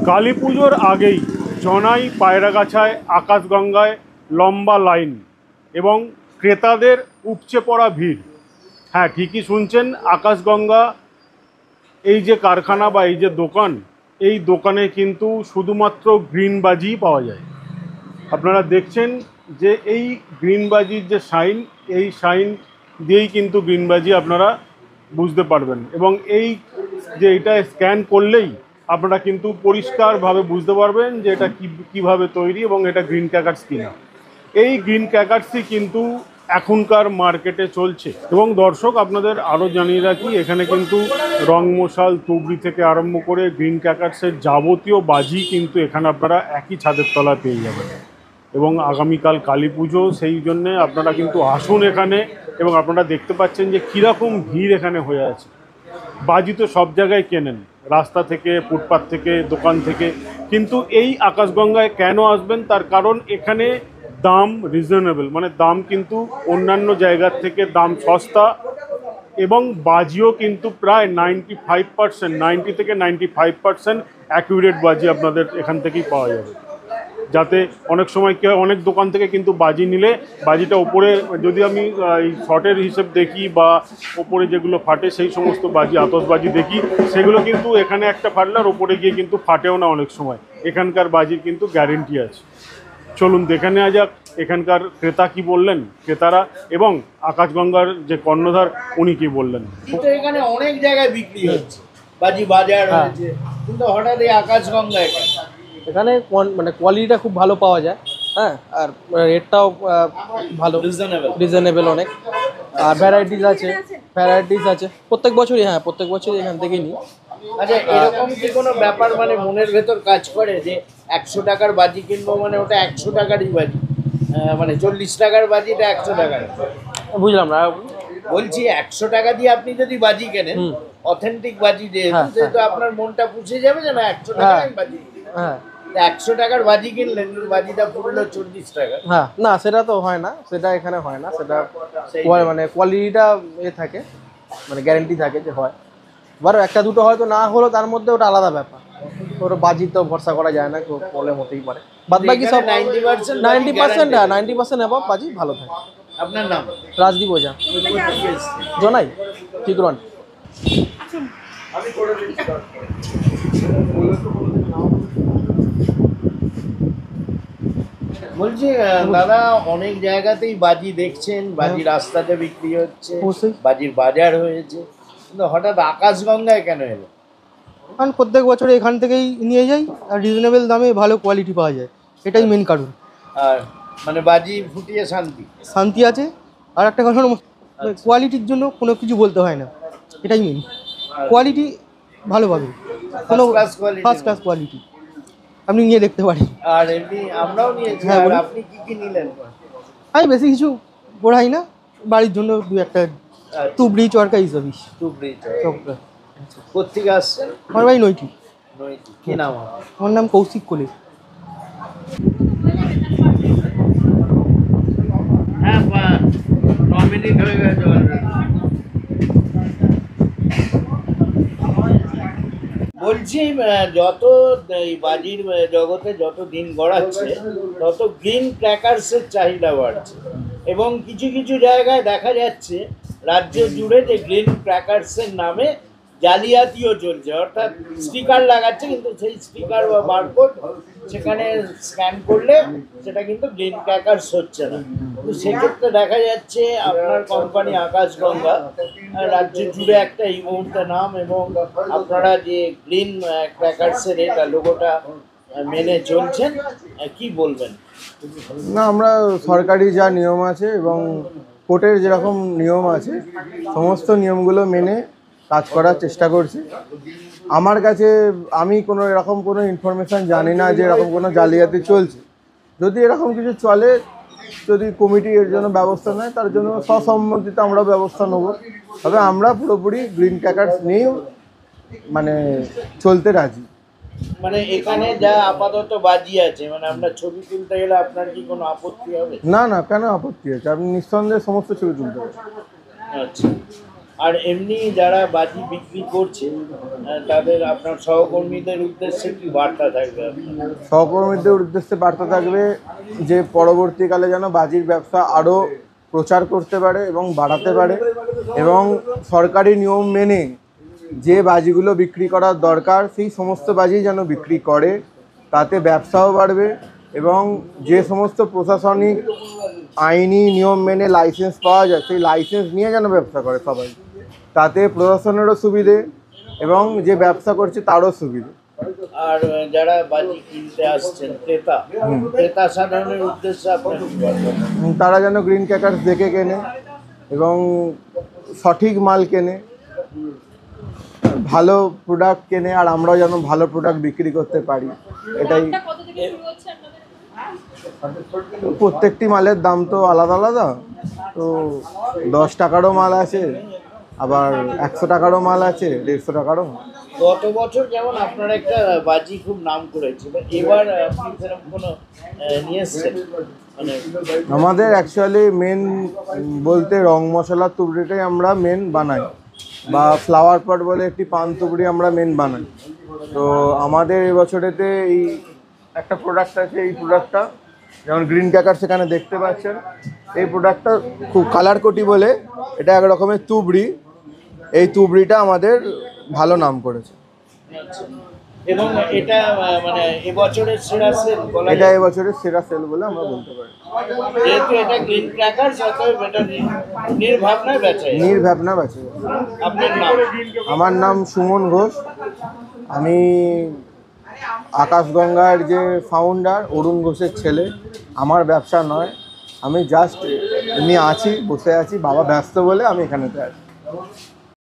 কালী পুজোর আগেই জনাই পায়রাগাছায় আকাশগঙ্গায় লম্বা লাইন এবং ক্রেতাদের উপচে পড়া ভিড়। হ্যাঁ, ঠিকই শুনছেন, আকাশগঙ্গা এই যে কারখানা বা এই যে দোকান, এই দোকানে কিন্তু শুধুমাত্র গ্রিন বাজিই পাওয়া যায়। আপনারা দেখছেন যে এই গ্রিন বাজির যে সাইন, এই সাইন দিয়েই কিন্তু গ্রিন বাজি আপনারা বুঝতে পারবেন, এবং এই যে এটা স্ক্যান করলেই আপনারা কিন্তু পরিষ্কারভাবে বুঝতে পারবেন যে এটা কীভাবে তৈরি এবং এটা গ্রিন ক্র্যাকার্স কিনা। এই গ্রিন ক্র্যাকার্সই কিন্তু এখনকার মার্কেটে চলছে। এবং দর্শক, আপনাদের আরও জানিয়ে রাখি, এখানে কিন্তু রং মশাল, তুবড়ি থেকে আরম্ভ করে গ্রিন ক্র্যাকার্সের যাবতীয় বাজি কিন্তু এখানে আপনারা একই ছাদের তলায় পেয়ে যাবেন। এবং আগামীকাল কালী পুজো, সেই জন্যে আপনারা কিন্তু আসুন এখানে, এবং আপনারা দেখতে পাচ্ছেন যে কীরকম ভিড় এখানে হয়ে আছে। বাজি তো সব জায়গায় কেনেন, রাস্তা থেকে, ফুটপাথ থেকে, দোকান থেকে, কিন্তু এই আকাশগঙ্গায় কেন আসবেন? তার কারণ এখানে দাম রিজনেবল, মানে দাম কিন্তু অন্যান্য জায়গার থেকে দাম সস্তা, এবং বাজিও কিন্তু প্রায় 90 থেকে 95% অ্যাকুরেট বাজি আপনাদের এখান থেকেই পাওয়া যাবে। যাতে অনেক সময় কি হয়, অনেক দোকান থেকে কিন্তু বাজি নিলে বাজিটা ওপরে, যদি আমি এই শর্টের হিসেব দেখি বা ওপরে যেগুলো ফাটে সেই সমস্ত বাজি, আতশবাজি দেখি, সেগুলো কিন্তু এখানে একটা ফাটলে আর ওপরে গিয়ে কিন্তু ফাটেও না অনেক সময়। এখানকার বাজির কিন্তু গ্যারেন্টি আছে। চলুন দেখে নেওয়া যাক এখানকার ক্রেতা কি বললেন, ক্রেতারা, এবং আকাশগঙ্গার যে কর্ণধার উনি কি বললেন। এখানে অনেক জায়গায় বিক্রি হচ্ছে বাজি, বাজার হয়েছে, কিন্তু হঠাৎ এই আকাশগঙ্গা এখানে মানে কোয়ালিটিটা খুব ভালো পাওয়া যায়। হ্যাঁ, আর রেটটাও ভালো, রিজনেবল অনেক, আর ভ্যারাইটিস আছে প্রত্যেক বছরই। হ্যাঁ, প্রত্যেক বছরই এখান থেকেই নিই। আচ্ছা, এরকম কি কোনো ব্যাপার মানে মনের ভেতর কাজ করে যে 100 টাকার বাজি কিনবো মানে ওটা 100 টাকারই বাজি, মানে 40 টাকার বাজিটা 100 টাকার? বুঝলাম না, বলছি 100 টাকা দিয়ে আপনি যদি বাজি কেনেন, অথেন্টিক বাজি যেহেতু আপনার মনটা পুষে যাবে যে না 100 টাকার বাজি। হ্যাঁ, 100 টাকার বাজি কিনলেন, বাজিটা পুরো 40 টাকা। হ্যাঁ, না সেটা তো হয় না, সেটা এখানে হয় না। সেটা মানে কোয়ালিটিটা থাকে, মানে গ্যারেন্টি থাকে যে হয়। এবার একটা দুটো হয়তো না হলো, তার মধ্যে ওটা আলাদা ব্যাপার। ওটা বাজি তো ভরসা করা যায় না, প্রবলেম হতেই পারে। বাদ বাকি সব 90% অ্যাবাভ বাজি ভালো থাকে। আপনার নাম? রাজদীপ ওঝা, জনাই চিত্রন। বলছি দাদা, অনেক জায়গাতেই বাজি দেখছেন, বাজি রাস্তাতে বিক্রি হচ্ছে, বাজির বাজার হয়েছে, কিন্তু হঠাৎ আকাশগঙ্গায় কেন এলো? কারণ প্রত্যেক বছর এখান থেকেই নিয়ে যাই, আর রিজনেবল দামে ভালো কোয়ালিটি পাওয়া যায়, এটাই মেন কারণ। আর মানে বাজি ফুটিয়ে শান্তি আছে। আর একটা কথা, কোয়ালিটির জন্য কোনো কিছু বলতে হয় না, এটাই মেন। কোয়ালিটি ভালো পাবে, কোনো ফার্স্ট ক্লাস কোয়ালিটি, আপনি নিয়ে দেখতে পারেন। আর এমনি আমরাও নিয়েছি। আর আপনি কি নিলেন? আমি বেশি কিছু পড়াই না, বাড়ির জন্য দু একটা তুবড়ি, চরকা হিসাবে। চরকা। কোথেকে আসছেন? আমার বাড়ি নৈটি। কি নাম? আমার নাম কৌশিক কোলে। হ্যাঁ, 9 মিনিট হয়ে গেছে। বলছি, যত এই বাজির জগতে যত দিন গড়াচ্ছে, তত গ্রিন ক্র্যাকার্সের চাহিদা বাড়ছে, এবং কিছু কিছু জায়গায় দেখা যাচ্ছে রাজ্য জুড়ে যে গ্রিন ক্র্যাকার্সের নামে জালিয়াতিও চলছে, অর্থাৎ স্টিকার লাগাচ্ছে, কিন্তু সেই স্টিকার বা বারকোড সেখানে স্ক্যান করলে সেটা কিন্তু গ্রিন ক্র্যাকার্স হচ্ছে না। কিন্তু সেক্ষেত্রে দেখা যাচ্ছে আপনার কোম্পানি আকাশগঙ্গা রাজ্য জুড়ে একটা এই মুহূর্তে নাম, এবং আপনারা যে গ্রিন ক্র্যাকার্সের এটা লোগোটা মেনে চলছেন, কি বলবেন? না, আমরা সরকারি যা নিয়ম আছে এবং কোর্টের যেরকম নিয়ম আছে, সমস্ত নিয়মগুলো মেনে কাজ করার চেষ্টা করছি। আমার কাছে আমি কোনো এরকম কোনো ইনফরমেশান জানি না যে এরকম কোনো জালিয়াতি চলছে। যদি এরকম কিছু চলে, যদি কমিটি এর জন্য ব্যবস্থা নেয়, তার জন্য সসম্মতিতে আমরা ব্যবস্থা নেব। তবে আমরা পুরোপুরি গ্রিন ক্র্যাকার্স নিয়েও মানে চলতে রাজি। মানে এখানে যা আপাতত বাজি আছে, মানে আমরা ছবি তুলতে গেলে আপনার কি কোনো আপত্তি হবে? না, কেন আপত্তি আছে? আপনি নিঃসন্দেহে সমস্ত ছবি তুলতে পারেন। আচ্ছা, আর এমনি যারা বাজি বিক্রি করছে তাদের আপনার সহকর্মীদের উদ্দেশ্যে কি বার্তা থাকবে আপনার? সহকর্মীদের উদ্দেশ্যে বার্তা থাকবে যে পরবর্তীকালে যেন বাজির ব্যবসা আরও প্রচার করতে পারে এবং বাড়াতে পারে, এবং সরকারি নিয়ম মেনে যে বাজিগুলো বিক্রি করার দরকার সেই সমস্ত বাজি যেন বিক্রি করে, তাতে ব্যবসাও বাড়বে। এবং যে সমস্ত প্রশাসনিক আইনি নিয়ম মেনে লাইসেন্স পাওয়া যায় সেই লাইসেন্স নিয়ে যেন ব্যবসা করে সবাই, তাতে প্রশাসনেরও সুবিধে এবং যে ব্যবসা করছে তারও সুবিধে। আর যারা বাজি কিনতে আসছেন ক্রেতা সাধারণের উদ্দেশ্যে আপনার কি বার্তা? তারা যেন গ্রিন ক্র্যাকার্স দেখে কেনে এবং সঠিক মাল কেনে, ভালো প্রোডাক্ট কেনে, আর আমরাও যেন ভালো প্রোডাক্ট বিক্রি করতে পারি, এটাই। প্রত্যেকটি মালের দাম তো আলাদা আলাদা, তো 10 টাকারও মাল আছে, আবার 100 টাকারও মাল আছে, 150 টাকারও। গত বছর যেমন আপনার একটা বাজি খুব নাম করেছে, এবার আপনি সেরকম কোনো নিয়ে এসছেন? মানে আমাদের অ্যাকচুয়ালি মেন বলতে রং মশলা তুবড়িটাই আমরা মেন বানাই, বা ফ্লাওয়ার পট বলে একটি পান তুবড়ি আমরা মেন বানাই। তো আমাদের এবছরেতে এই একটা প্রোডাক্ট আছে, এই প্রোডাক্টটা যেমন গ্রিন ক্র্যাকার সেখানে দেখতে পাচ্ছেন, এই প্রোডাক্টটা খুব কালার কোটি বলে, এটা এক রকমের তুবড়ি। এই তুবড়িটা আমাদের ভালো নাম করেছে। এবং এটা মানে এবছরের সেরা সেল বলা এটা যায়। এবছরের সেরা সেল বলে আমরা বলতে পারি। যেহেতু এটা গ্রিন ক্র্যাকারস, অতএব এটা নির্ভাবনায় বেচা যায়। নির্ভাবনা বাঁচে। আপনার নাম? আমার নাম সুমন ঘোষ, আমি আকাশগঙ্গার যে ফাউন্ডার অরুণ ঘোষের ছেলে। আমার ব্যবসা নয়, আমি জাস্ট এমনি আছি, বসে আছি, বাবা ব্যস্ত বলে আমি এখানেতে আছি।